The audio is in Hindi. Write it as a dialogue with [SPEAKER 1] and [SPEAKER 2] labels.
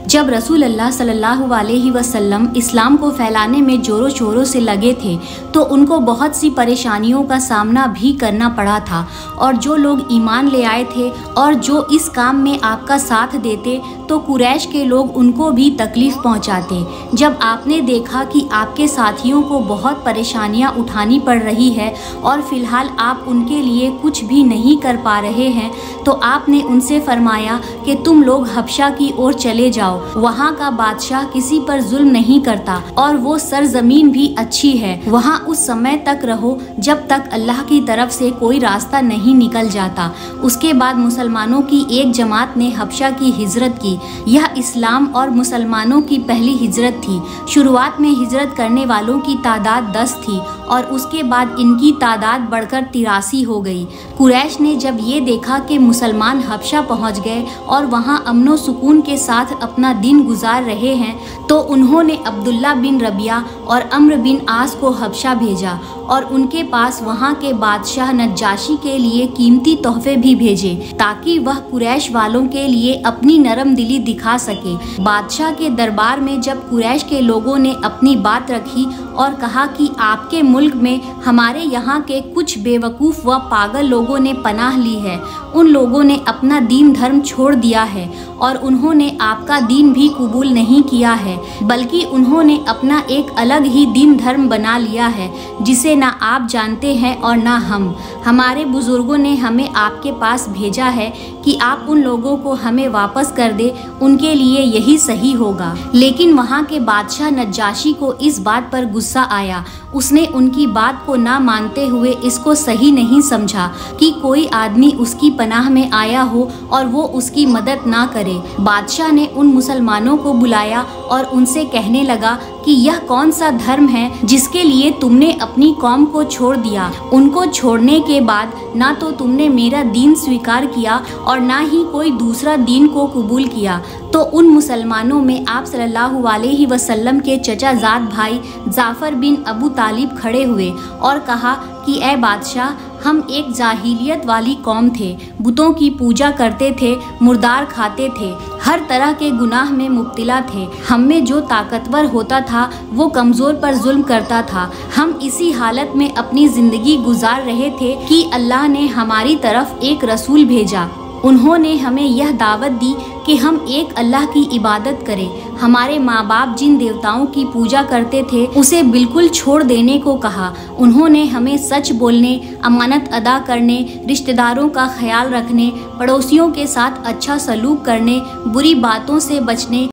[SPEAKER 1] जब रसूल अल्लाह सल्लल्लाहु अलैहि वसल्लम इस्लाम को फैलाने में जोरों शोरों से लगे थे तो उनको बहुत सी परेशानियों का सामना भी करना पड़ा था। और जो लोग ईमान ले आए थे और जो इस काम में आपका साथ देते तो कुरैश के लोग उनको भी तकलीफ़ पहुंचाते। जब आपने देखा कि आपके साथियों को बहुत परेशानियां उठानी पड़ रही है और फ़िलहाल आप उनके लिए कुछ भी नहीं कर पा रहे हैं तो आपने उनसे फरमाया कि तुम लोग हबशा की ओर चले जाओ, वहाँ का बादशाह किसी पर जुल्म नहीं करता और वो सरजमीन भी अच्छी है। वहाँ उस समय तक रहो जब तक अल्लाह की तरफ से कोई रास्ता नहीं निकल जाता। उसके बाद मुसलमानों की एक जमात ने हबशा की हिजरत की। यह इस्लाम और मुसलमानों की पहली हिजरत थी। शुरुआत में हिजरत करने वालों की तादाद 10 थी और उसके बाद इनकी तादाद बढ़कर 83 हो गई। कुरैश ने जब ये देखा कि मुसलमान हबशा पहुंच गए और वहां अमनो सुकून के साथ अपना दिन गुजार रहे हैं तो उन्होंने अब्दुल्ला बिन रबिया और अम्र बिन आस को हबशा भेजा और उनके पास वहां के बादशाह नज्जाशी के लिए कीमती तोहफे भी भेजे ताकि वह कुरैश वालों के लिए अपनी नरम दिली दिखा सके। बादशाह के दरबार में जब कुरैश के लोगों ने अपनी बात रखी और कहा कि आपके मुल्क में हमारे यहाँ के कुछ बेवकूफ़ व पागल लोगों ने पनाह ली है, उन लोगों ने अपना दीन धर्म छोड़ दिया है और उन्होंने आपका दीन भी कबूल नहीं किया है, बल्कि उन्होंने अपना एक अलग ही दीन धर्म बना लिया है जिसे ना आप जानते हैं और ना हम। हमारे बुजुर्गों ने हमें आपके पास भेजा है कि आप उन लोगों को हमें वापस कर दे, उनके लिए यही सही होगा। लेकिन वहाँ के बादशाह नज्जाशी को इस बात पर गुस्सा आया। उसने उनकी बात को ना मानते हुए इसको सही नहीं समझा कि कोई आदमी उसकी पनाह में आया हो और वो उसकी मदद ना करे। बादशाह ने उन मुसलमानों को बुलाया और उनसे कहने लगा कि यह कौन सा धर्म है जिसके लिए तुमने अपनी कौम को छोड़ दिया। उनको छोड़ने के बाद ना तो तुमने मेरा दीन स्वीकार किया और ना ही कोई दूसरा दीन को कबूल किया। तो उन मुसलमानों में आप सल्लल्लाहु अलैहि वसल्लम के चचाजाद भाई जाफ़र बिन अबू तालिब खड़े हुए और कहा कि ए बादशाह, हम एक जाहिलियत वाली कौम थे, बुतों की पूजा करते थे, मुर्दार खाते थे, हर तरह के गुनाह में मुब्तिला थे। हम में जो ताकतवर होता था वो कमज़ोर पर जुल्म करता था। हम इसी हालत में अपनी ज़िंदगी गुजार रहे थे कि अल्लाह ने हमारी तरफ एक रसूल भेजा। उन्होंने हमें यह दावत दी कि हम एक अल्लाह की इबादत करें। हमारे माँ बाप जिन देवताओं की पूजा करते थे उसे बिल्कुल छोड़ देने को कहा। उन्होंने हमें सच बोलने, अमानत अदा करने, रिश्तेदारों का ख्याल रखने, पड़ोसियों के साथ अच्छा सलूक करने, बुरी बातों से बचने